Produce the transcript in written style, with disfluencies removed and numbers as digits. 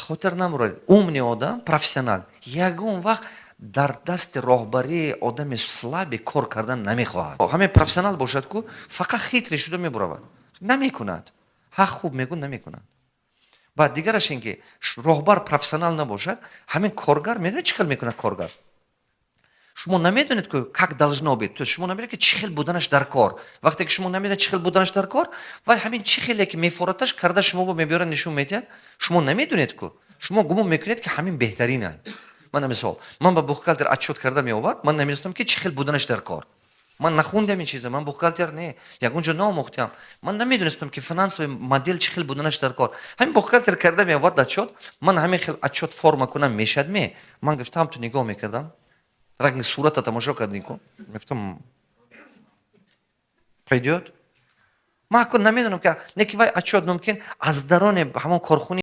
хотер намурад умни одам профессионал ягон вақт дар дасти роҳбарии одами слаби кор кардан намехоҳад. Ҳамин профессионал бошад ку фақат хитре шуда мебуравад, намекунад, ҳақ хуб мегӯ намекунад. Баъд дигараш ин ки роҳбар профессионал набошад, ҳамин коргар медонед чӣ хел мекунад коргар. Шумо намедонед ки как должно быть, то есть шумо намедонед ки чӣ хел буданаш дар кор. Вақте ки шумо намедонед чӣ хел буданаш дар кор ва ҳамин чӣ хеле ки мефораташ карда шуморо мебиёрад нишон медиҳад, шумо намедонед ку шумо гумон мекунед ки ҳамин беҳтаринад. Ман мисол, ман ба бухгалтер отчет карда меовард, ман намедонистам ки чӣ хел буданаш дар кор. Ман нахондам ин чиза, ман бухгалтер не, ягон ҷо наомӯхтам. Ман намедонистам ки финансовый модель чӣ хел буданаш дар кор. Ҳамин бухгалтер карда меовард отчет, ман ҳамин хел отчет форма кунам мешад ме. Ман гуфтам ту нигоҳ мекардам. Ранги сурата тамошо кардин ку. Гуфтам пайдёд. Ман намедонам ки не ки вай отчет мумкин аз дарони ҳамон корхонаи